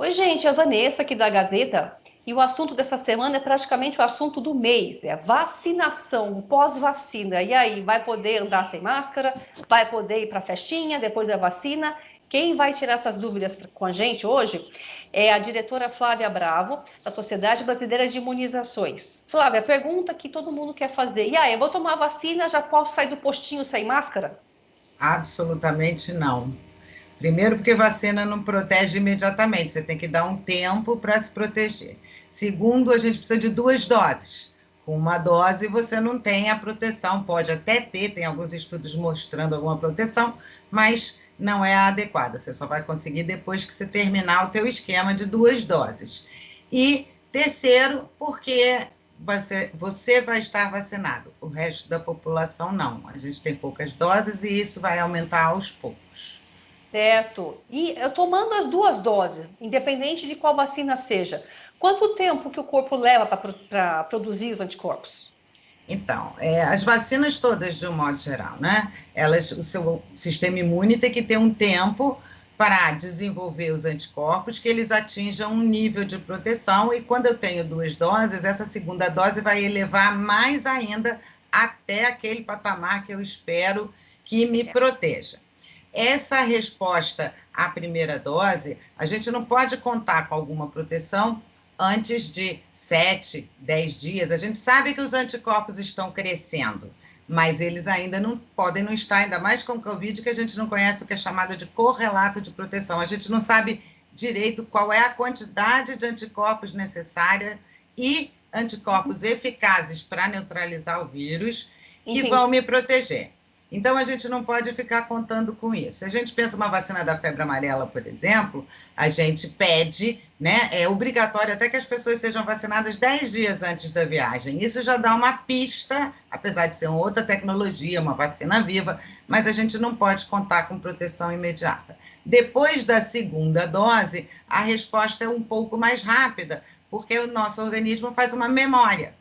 Oi, gente, a Vanessa aqui da Gazeta. E o assunto dessa semana é praticamente o assunto do mês, é vacinação, pós-vacina. E aí, vai poder andar sem máscara? Vai poder ir para a festinha depois da vacina? Quem vai tirar essas dúvidas com a gente hoje é a diretora Flávia Bravo, da Sociedade Brasileira de Imunizações. Flávia, pergunta que todo mundo quer fazer. E aí, eu vou tomar vacina, já posso sair do postinho sem máscara? Absolutamente não. Primeiro, porque vacina não protege imediatamente, você tem que dar um tempo para se proteger. Segundo, a gente precisa de duas doses. Com uma dose você não tem a proteção, pode até ter, tem alguns estudos mostrando alguma proteção, mas não é a adequada. Você só vai conseguir depois que você terminar o teu esquema de duas doses. E terceiro, porque você vai estar vacinado, o resto da população não. A gente tem poucas doses e isso vai aumentar aos poucos. Certo. E eu tomando as duas doses, independente de qual vacina seja, quanto tempo que o corpo leva para produzir os anticorpos? Então, as vacinas todas, de um modo geral, né? Elas, o seu sistema imune tem que ter um tempo para desenvolver os anticorpos, que eles atinjam um nível de proteção, e quando eu tenho duas doses, essa segunda dose vai elevar mais ainda até aquele patamar que eu espero que me proteja. Essa resposta à primeira dose, a gente não pode contar com alguma proteção antes de 7, 10 dias. A gente sabe que os anticorpos estão crescendo, mas eles ainda não podem não estar, ainda mais com o Covid, que a gente não conhece o que é chamado de correlato de proteção. A gente não sabe direito qual é a quantidade de anticorpos necessária e anticorpos eficazes para neutralizar o vírus que vão Entendi. me proteger. Então, a gente não pode ficar contando com isso. Se a gente pensa uma vacina da febre amarela, por exemplo, a gente pede, né? É obrigatório até que as pessoas sejam vacinadas 10 dias antes da viagem. Isso já dá uma pista, apesar de ser uma outra tecnologia, uma vacina viva, mas a gente não pode contar com proteção imediata. Depois da segunda dose, a resposta é um pouco mais rápida, porque o nosso organismo faz uma memória.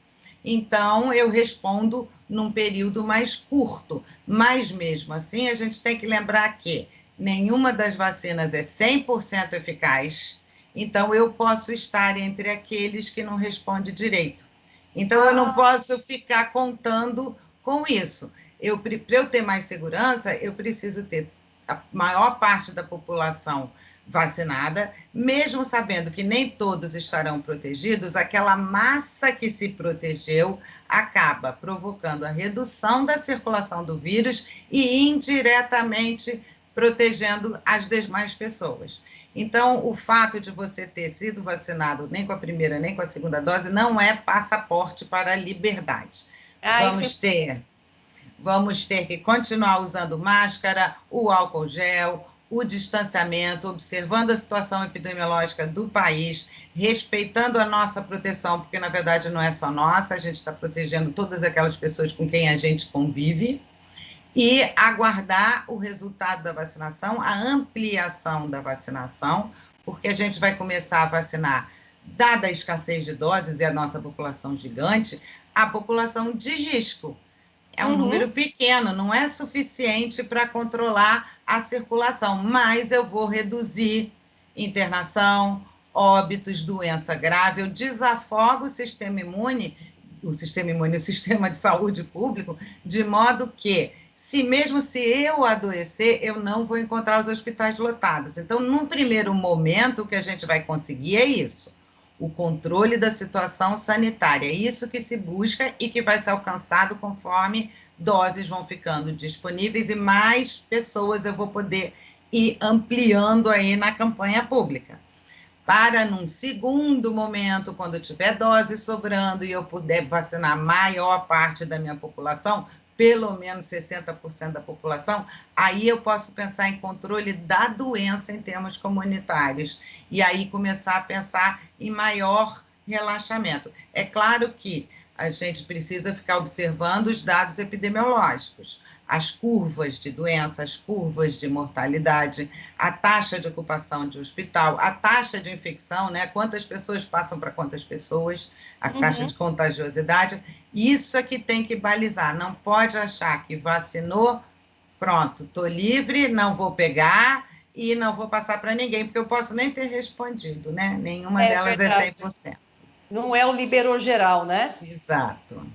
Então, eu respondo num período mais curto, mas mesmo assim, a gente tem que lembrar que nenhuma das vacinas é 100% eficaz, então eu posso estar entre aqueles que não respondem direito. Então, eu não Ah, posso ficar contando com isso. Para eu ter mais segurança, eu preciso ter a maior parte da população vacinada, mesmo sabendo que nem todos estarão protegidos, aquela massa que se protegeu acaba provocando a redução da circulação do vírus e indiretamente protegendo as demais pessoas. Então, o fato de você ter sido vacinado nem com a primeira nem com a segunda dose não é passaporte para a liberdade. isso Vamos ter Vamos ter que continuar usando máscara, o álcool gel, o distanciamento, observando a situação epidemiológica do país, respeitando a nossa proteção, porque na verdade não é só nossa, a gente está protegendo todas aquelas pessoas com quem a gente convive, e aguardar o resultado da vacinação, a ampliação da vacinação, porque a gente vai começar a vacinar, dada a escassez de doses e a nossa população gigante, a população de risco. É um Uhum. número pequeno, não é suficiente para controlar a circulação, mas eu vou reduzir internação, óbitos, doença grave, eu desafogo o sistema de saúde público, de modo que, se mesmo se eu adoecer, eu não vou encontrar os hospitais lotados. Então, num primeiro momento, o que a gente vai conseguir é isso, o controle da situação sanitária. É isso que se busca e que vai ser alcançado conforme doses vão ficando disponíveis e mais pessoas eu vou poder ir ampliando aí na campanha pública. Para, num segundo momento, quando tiver dose sobrando e eu puder vacinar a maior parte da minha população, pelo menos 60% da população, aí eu posso pensar em controle da doença em termos comunitários. E aí começar a pensar em maior relaxamento. É claro que a gente precisa ficar observando os dados epidemiológicos, as curvas de doença, as curvas de mortalidade, a taxa de ocupação de hospital, a taxa de infecção, né? Quantas pessoas passam para quantas pessoas, a taxa Uhum. de contagiosidade, isso é que tem que balizar. Não pode achar que vacinou, pronto, estou livre, não vou pegar e não vou passar para ninguém, porque eu posso nem ter respondido, né? Nenhuma É delas é verdade. 100%. Não é o liberou geral, né? Exato.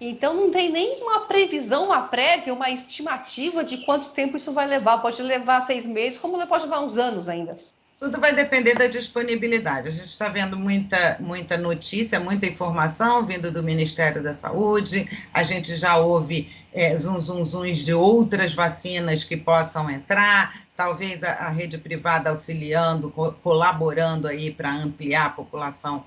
Então não tem nem uma previsão, uma prévia, uma estimativa de quanto tempo isso vai levar. Pode levar 6 meses, como pode levar uns anos ainda. Tudo vai depender da disponibilidade. A gente está vendo muita notícia, muita informação vindo do Ministério da Saúde. A gente já ouve zuns de outras vacinas que possam entrar. Talvez a rede privada auxiliando, colaborando aí para ampliar a população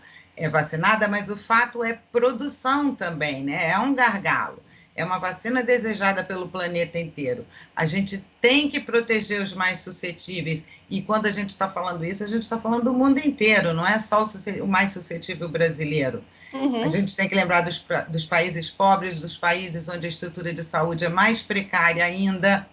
vacinada, mas o fato é produção também, né? É um gargalo. É uma vacina desejada pelo planeta inteiro. A gente tem que proteger os mais suscetíveis. E quando a gente está falando isso, a gente está falando do mundo inteiro, não é só o mais suscetível brasileiro. A Uhum. gente tem que lembrar dos países pobres, dos países onde a estrutura de saúde é mais precária ainda.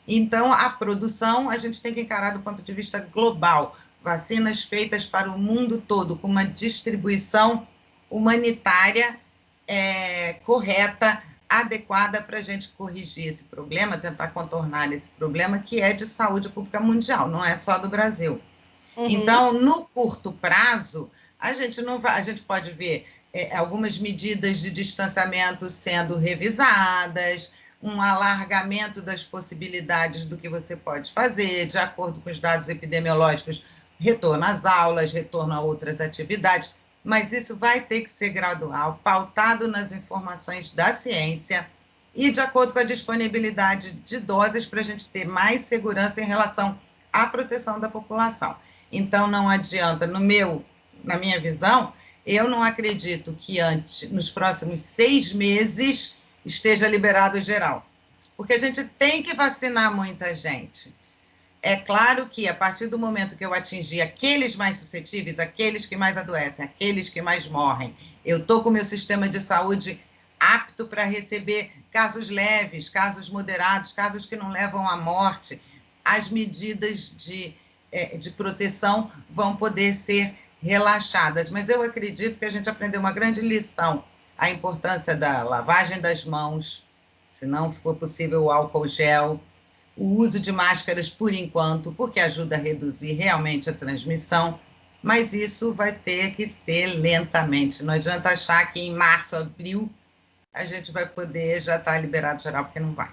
Então, a produção a gente tem que encarar do ponto de vista global. Vacinas feitas para o mundo todo, com uma distribuição humanitária correta, adequada para a gente corrigir esse problema, tentar contornar esse problema que é de saúde pública mundial, não é só do Brasil. Uhum. Então, no curto prazo, a gente não vai, a gente pode ver algumas medidas de distanciamento sendo revisadas, um alargamento das possibilidades do que você pode fazer, de acordo com os dados epidemiológicos, retorno às aulas, retorno a outras atividades, mas isso vai ter que ser gradual, pautado nas informações da ciência e de acordo com a disponibilidade de doses para a gente ter mais segurança em relação à proteção da população. Então, não adianta, na minha visão, eu não acredito que nos próximos 6 meses esteja liberado geral, porque a gente tem que vacinar muita gente. É claro que, a partir do momento que eu atingir aqueles mais suscetíveis, aqueles que mais adoecem, aqueles que mais morrem, eu estou com o meu sistema de saúde apto para receber casos leves, casos moderados, casos que não levam à morte. As medidas de proteção vão poder ser relaxadas. Mas eu acredito que a gente aprendeu uma grande lição: a importância da lavagem das mãos, se não, se for possível, o álcool gel, o uso de máscaras por enquanto, porque ajuda a reduzir realmente a transmissão, mas isso vai ter que ser lentamente. Não adianta achar que em março, abril, a gente vai poder já estar liberado geral, porque não vai.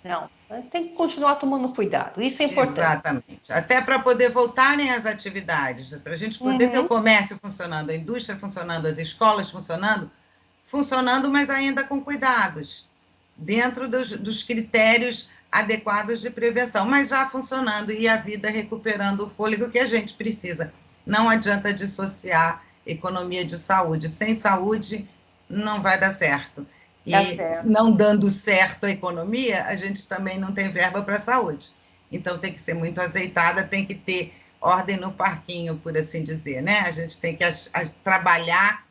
Não, tem que continuar tomando cuidado. Isso é importante. Exatamente. Até para poder voltarem às atividades, para a gente poder ver o Uhum. comércio funcionando, a indústria funcionando, as escolas funcionando, mas ainda com cuidados, dentro dos critérios adequados de prevenção, mas já funcionando e a vida recuperando o fôlego que a gente precisa. Não adianta dissociar economia de saúde. Sem saúde, não vai dar certo. Tá E certo. não dando certo a economia, a gente também não tem verba para a saúde. Então tem que ser muito azeitada, tem que ter ordem no parquinho, por assim dizer, né? A gente tem que trabalhar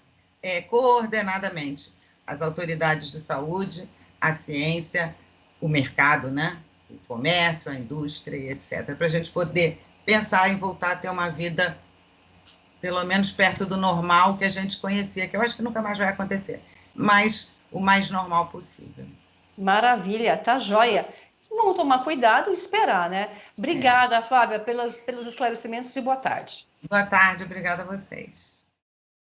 coordenadamente as autoridades de saúde, a ciência, o mercado, né? O comércio, a indústria, etc., para a gente poder pensar em voltar a ter uma vida pelo menos perto do normal que a gente conhecia, que eu acho que nunca mais vai acontecer, mas o mais normal possível. Maravilha, tá joia. Vamos tomar cuidado e esperar, né? É. Obrigada, Fábia, pelos esclarecimentos e boa tarde. Boa tarde, obrigada a vocês.